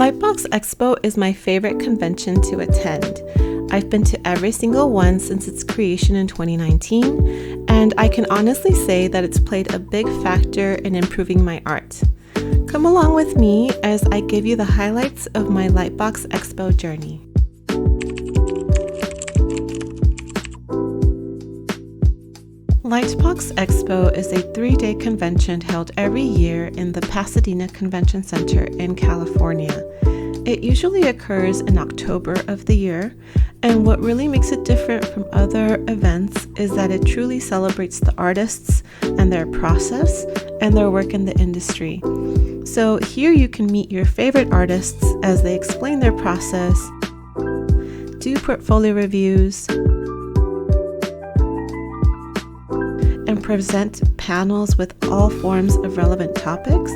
LightBox Expo is my favorite convention to attend. I've been to every single one since its creation in 2019, and I can honestly say that it's played a big factor in improving my art. Come along with me as I give you the highlights of my LightBox Expo journey. LightBox Expo is a 3-day convention held every year in the Pasadena Convention Center in California. It usually occurs in October of the year, and what really makes it different from other events is that it truly celebrates the artists and their process and their work in the industry. So here you can meet your favorite artists as they explain their process, do portfolio reviews, and present panels with all forms of relevant topics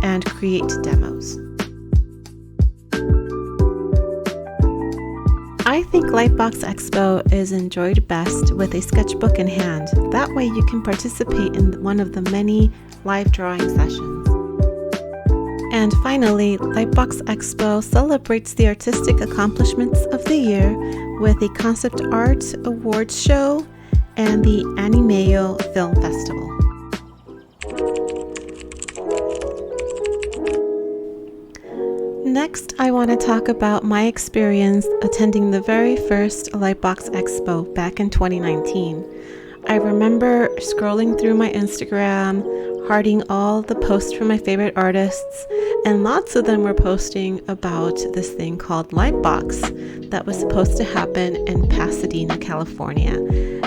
and create demos. I think LightBox Expo is enjoyed best with a sketchbook in hand. That way you can participate in one of the many live drawing sessions. And finally, LightBox Expo celebrates the artistic accomplishments of the year with a concept art awards show and the Animeo Film Festival. Next, I want to talk about my experience attending the very first LightBox Expo back in 2019. I remember scrolling through my Instagram, hearting all the posts from my favorite artists, and lots of them were posting about this thing called LightBox that was supposed to happen in Pasadena, California.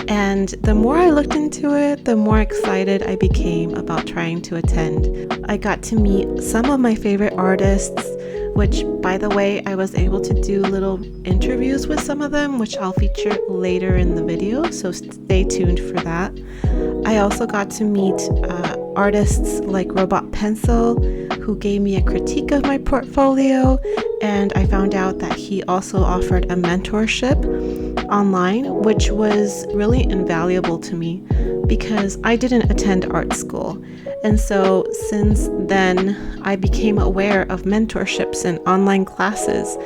And the more I looked into it, the more excited I became about trying to attend. I got to meet some of my favorite artists, which, by the way, I was able to do little interviews with some of them, which I'll feature later in the video, so stay tuned for that. I also got to meet artists like Robot Pencil, who gave me a critique of my portfolio, and I found out that he also offered a mentorship online, which was really invaluable to me because I didn't attend art school. And so since then, I became aware of mentorships and online classes,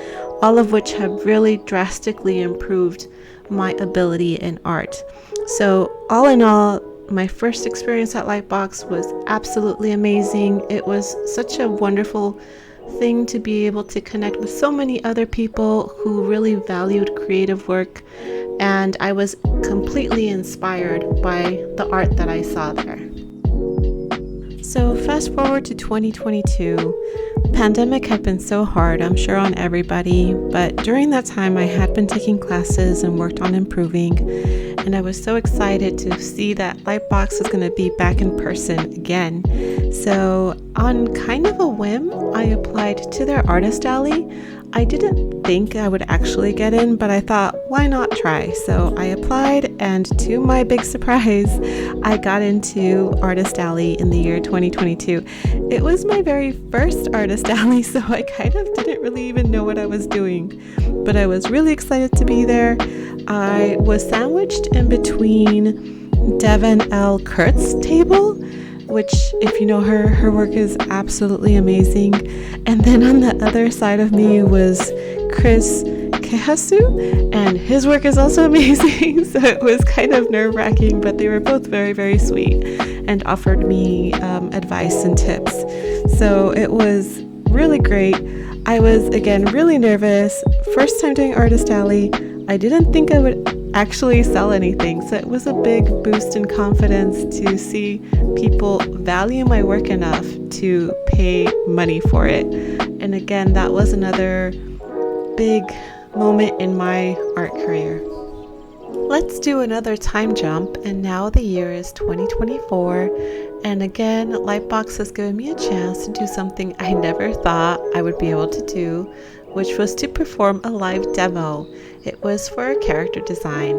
all of which have really drastically improved my ability in art. So all in all, my first experience at LightBox was absolutely amazing. It was such a wonderful thing to be able to connect with so many other people who really valued creative work, and I was completely inspired by the art that I saw there. So fast forward to 2022, the pandemic had been so hard, I'm sure on everybody, but during that time I had been taking classes and worked on improving, and I was so excited to see that LightBox was going to be back in person again. So on kind of a whim, I applied to their artist alley. I didn't think I would actually get in, but I thought, why not try? So I applied, and to my big surprise, I got into Artist Alley in the year 2022. It was my very first Artist Alley, so I kind of didn't really even know what I was doing, but I was really excited to be there. I was sandwiched in between Devin L. Kurtz's table, which, if you know her, her work is absolutely amazing. And then on the other side of me was Chris Kehasu, and his work is also amazing. So it was kind of nerve-wracking, but they were both very, very sweet and offered me advice and tips. So it was really great. I was, again, really nervous. First time doing Artist Alley. I didn't think I would actually sell anything, so it was a big boost in confidence to see people value my work enough to pay money for it. And again, that was another big moment in my art career. Let's do another time jump, and now the year is 2024, and again, LightBox has given me a chance to do something I never thought I would be able to do, which was to perform a live demo. It was for a character design.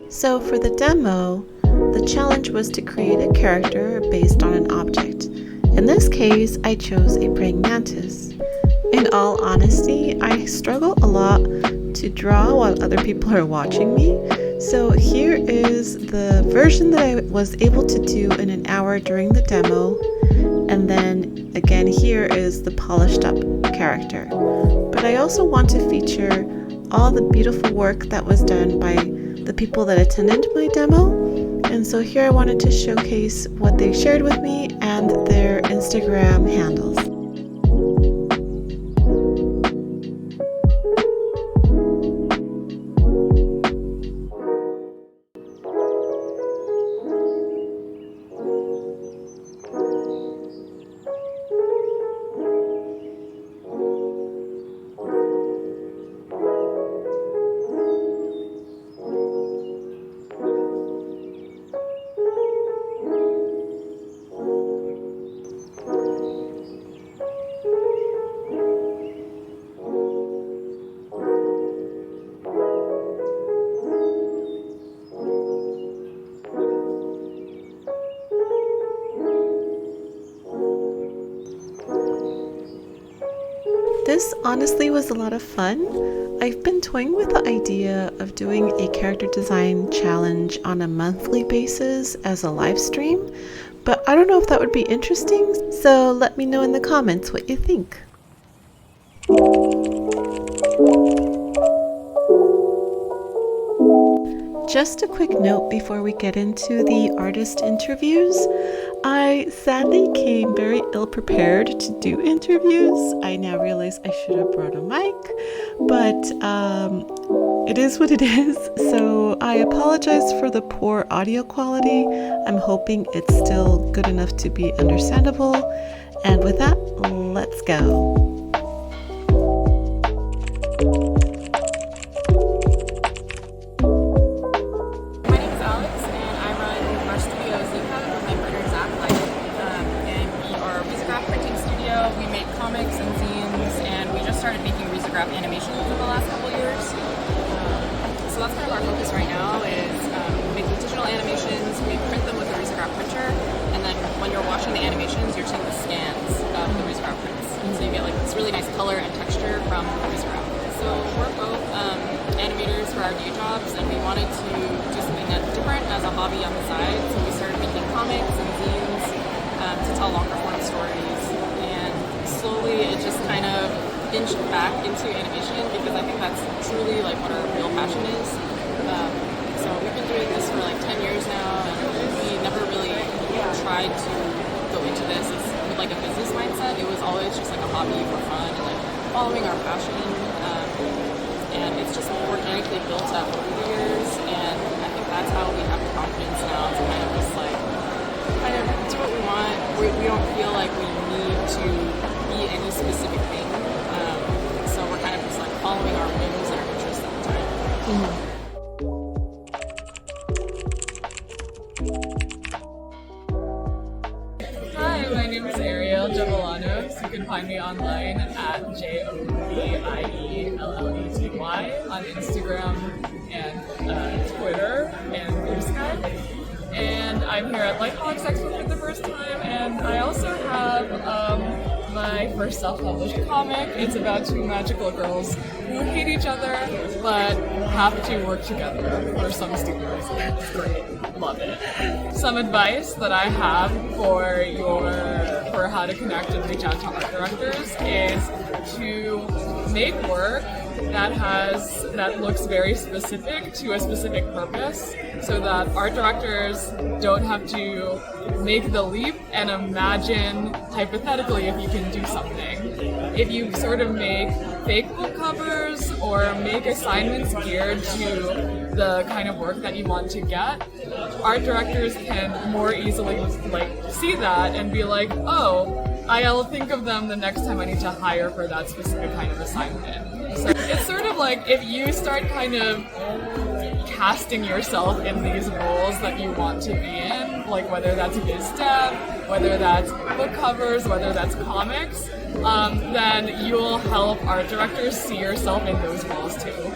So for the demo, the challenge was to create a character based on an object. In this case, I chose a praying mantis. In all honesty, I struggle a lot to draw while other people are watching me. So here is the version that I was able to do in an hour during the demo. and then again here is the polished up character. But I also want to feature all the beautiful work that was done by the people that attended my demo. And so here I wanted to showcase what they shared with me and their Instagram handles. This honestly was a lot of fun. I've been toying with the idea of doing a character design challenge on a monthly basis as a live stream, but I don't know if that would be interesting, so let me know in the comments what you think. Just a quick note before we get into the artist interviews. I sadly came very ill-prepared to do interviews. I now realize I should have brought a mic, but it is what it is. So I apologize for the poor audio quality. I'm hoping it's still good enough to be understandable. And with that, let's go. We make comics and zines, and we just started making risograph animations in the last couple years. So that's kind of our focus right now, is making digital animations. We print them with a risograph printer, and then when you're watching the animations, you're seeing the scans of the risograph prints. And so you get like this really nice color and texture from the risograph. So we're both animators for our day jobs, and we wanted to do something that's different as a hobby on the side. So we started making comics and zines to tell longer form stories. Slowly it just kind of inched back into animation, because I think that's truly like what our real passion is. So we've been doing this for like 10 years now, and we never really tried to go into this with like a business mindset. It was always just like a hobby for fun and like following our passion, and it's just organically built up over the years, and I think that's how we have the confidence now to kind of just like do what we want. We don't feel like we need to be any specific thing, so we're kind of just like following our whims and our interests at the time. Hi, my name is Ariel Javolanos. You can find me online at JOVIELLETY on Instagram and Twitter and Bluesky. And I'm here at LightBox Expo for the first time, and I also have my first self-published comic. It's about two magical girls who hate each other but have to work together for some stupid reason. It's great. Love it. Some advice that I have for how to connect and reach out to art directors is to make work that looks very specific to a specific purpose, so that art directors don't have to make the leap and imagine hypothetically if you can do something. If you sort of make fake book covers or make assignments geared to the kind of work that you want to get, art directors can more easily see that and be like, oh, I'll think of them the next time I need to hire for that specific kind of assignment. So it's sort of like if you start kind of casting yourself in these roles that you want to be in, like whether that's biz dev, whether that's book covers, whether that's comics, then you'll help art directors see yourself in those roles too.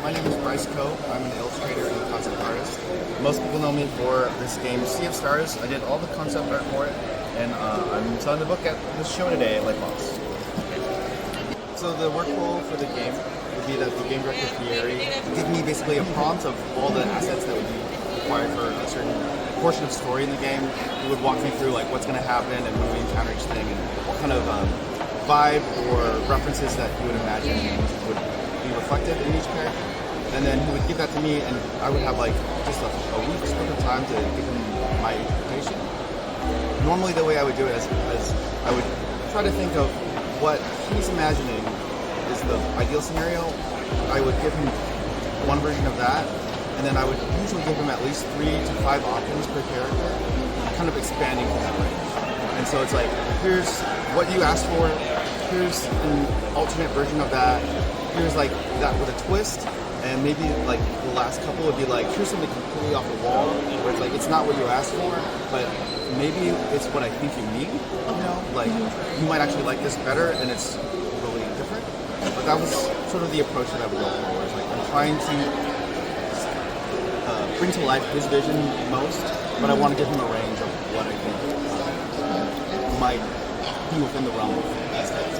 My name is Bryce Coe. I'm an illustrator and concept artist. Most people know me for this game, Sea of Stars. I did all the concept art for it, and I'm selling the book at this show today at LightBox. So the workflow for the game would be that the game director Fieri would give me basically a prompt of all the assets that would be required for a certain portion of story in the game. He would walk me through like what's going to happen and when we encounter each thing and what kind of vibe or references that you would imagine would be reflected in each character. And then he would give that to me, and I would have like just a week's worth of time to give him my interpretation. Normally, the way I would do it is I would try to think of what he's imagining is the ideal scenario. I would give him one version of that, and then I would usually give him at least 3 to 5 options per character, kind of expanding from that range. And so it's like, here's what you asked for, here's an alternate version of that, here's like that with a twist, and maybe like the last couple would be like, here's something completely off the wall, where it's like, it's not what you asked for, but maybe it's what I think you need, you know? Like, you might actually like this better, and it's really different. But that was sort of the approach that I would go for, is like, I'm trying to bring to life his vision most, but I want to give him a range of what I think might be within the realm of aesthetics.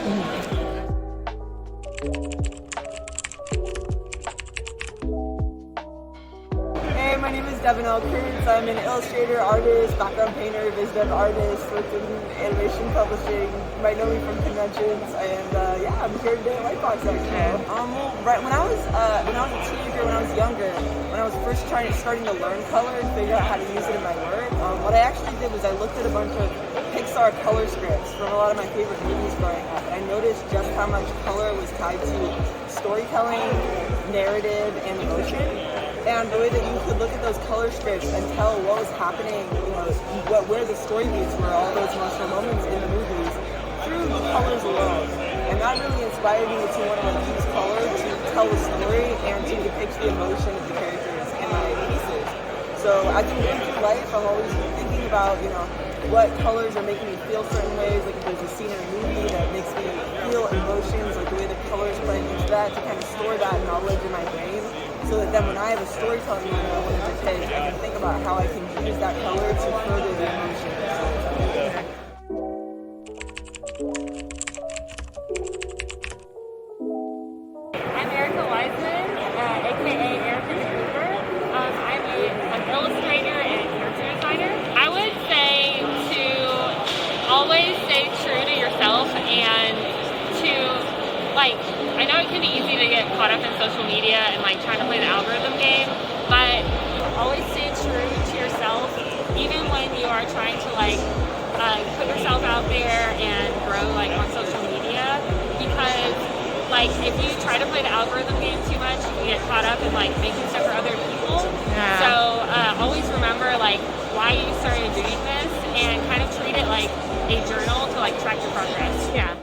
Hey, my name is Devin L. Kurtz. I'm an illustrator, artist, background painter, biz dev artist, worked in animation publishing. You might know me from conventions, and yeah, I'm here today at LightBox Expo. Right when I was a teenager, when I was younger, when I was first starting to learn color and figure out how to use it in my work, what I actually did was I looked at a bunch of Pixar color scripts from a lot of my favorite movies growing up, and I noticed just how much color was tied to storytelling, narrative, and emotion. And the way that you could look at those color scripts and tell what was happening, you know, where the story beats were, all those emotional moments in the movies, through the colors alone. And that really inspired me to want to use color to tell the story and to depict the emotion of the characters in my pieces. So as I'm going through life, I'm always thinking about, you know, what colors are making me feel certain ways, like if there's a scene in a movie that makes me feel emotions, like the way the colors play into that, to kind of store that knowledge in my brain, so that then when I have a storytelling moment I want to depict, I can think about how I can use that color to further the emotion. I'm Erica Wiseman, aka Erica Cooper. I'm an illustrator and character designer. I would say to always stay true to yourself and to, like, I know it can be easy to get caught up in social media and like trying to play the algorithm game, but always stay true to yourself, even when you are trying to like put yourself out there and grow like on social media, because like if you try to play the algorithm game too much, you can get caught up in like making stuff for other people. Yeah. So always remember like why you started doing this and kind of treat it like a journal to like track your progress. Yeah.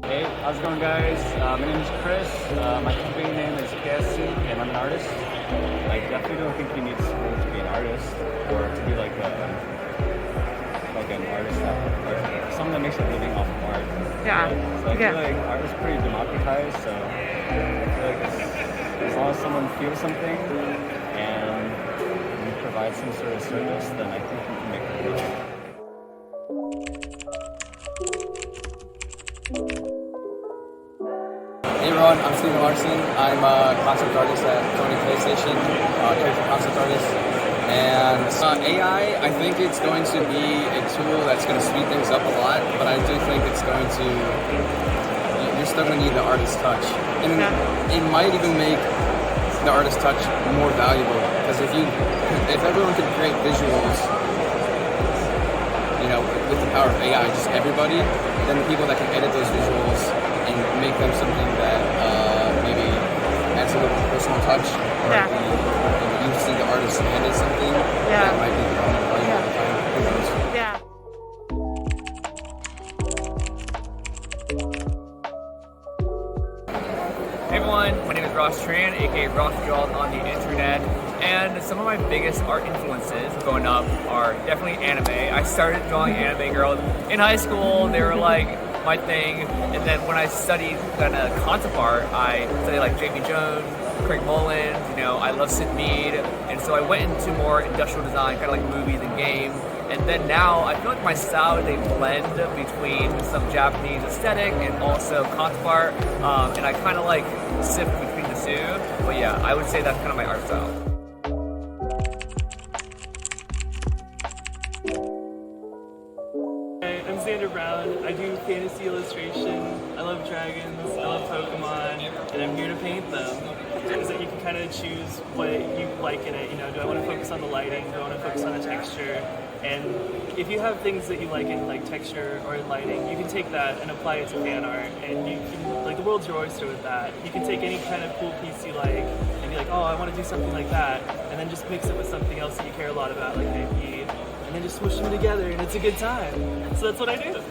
Hey, how's it going, guys? My name is Chris. My company name is KSC, and I'm an artist. I definitely don't think you need school to be an artist or to be like an artist or someone that makes a living off of art. Yeah. So I feel like art is pretty democratized. So I feel like as long as someone feels something and you provide some sort of service, then I think you can make it work. Hey everyone, I'm Steven Larson. I'm a concept artist at Sony PlayStation, character concept artist. And AI, I think it's going to be a tool that's going to speed things up a lot, but I do think it's going to, you're still going to need the artist touch. And it might even make the artist touch more valuable, because if everyone could create visuals, you know, with the power of AI, just everybody, then the people that can edit those visuals and make them something that maybe adds a little personal touch, or you see the artist handed something that might be the only way. Who knows? Yeah. Hey everyone, my name is Ross Tran, aka Ross Jawed on the internet, and some of my biggest art influences growing up are definitely anime. I started drawing anime girls in high school. They were like my thing, and then when I studied kind of concept art, I studied like J.B. Jones, Craig Mullins, you know, I love Sid Mead, and so I went into more industrial design, kind of like movies and games, And then now I feel like my style is a blend between some Japanese aesthetic and also concept art, and I kind of like sift between the two. But yeah, I would say that's kind of my art style. Hi, I'm Xander Brown. I do fantasy illustration. I love dragons, I love Pokemon, and I'm here to paint them. Is that you can kind of choose what you like in it. You know, do I want to focus on the lighting? Do I want to focus on the texture? And if you have things that you like in like texture or lighting, you can take that and apply it to fan art. And you can, like, the world's your oyster with that. You can take any kind of cool piece you like and be like, oh, I want to do something like that, and then just mix it with something else that you care a lot about, like IP, and then just smush them together, and it's a good time. So that's what I do.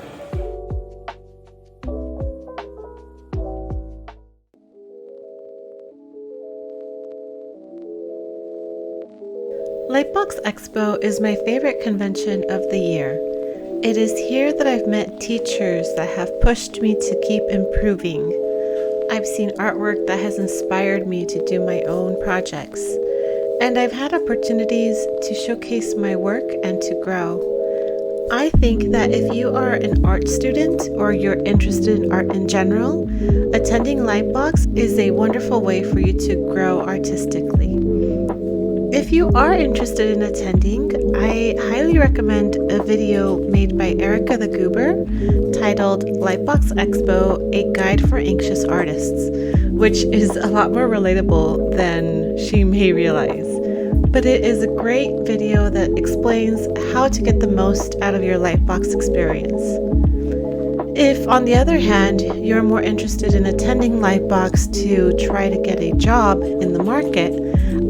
LightBox Expo is my favorite convention of the year. It is here that I've met teachers that have pushed me to keep improving. I've seen artwork that has inspired me to do my own projects. And I've had opportunities to showcase my work and to grow. I think that if you are an art student or you're interested in art in general, attending LightBox is a wonderful way for you to grow artistically. If you are interested in attending, I highly recommend a video made by Erica the Goober titled LightBox Expo, A Guide for Anxious Artists, which is a lot more relatable than she may realize. But it is a great video that explains how to get the most out of your LightBox experience. If, on the other hand, you're more interested in attending LightBox to try to get a job in the market,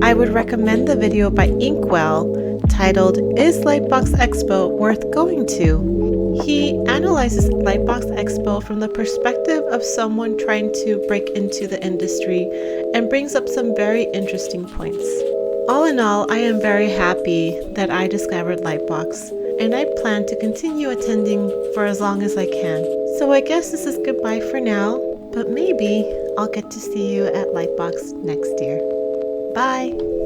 I would recommend the video by Inkwell titled, Is LightBox Expo Worth Going To? He analyzes LightBox Expo from the perspective of someone trying to break into the industry and brings up some very interesting points. All in all, I am very happy that I discovered LightBox, and I plan to continue attending for as long as I can. So I guess this is goodbye for now, but maybe I'll get to see you at LightBox next year. Bye!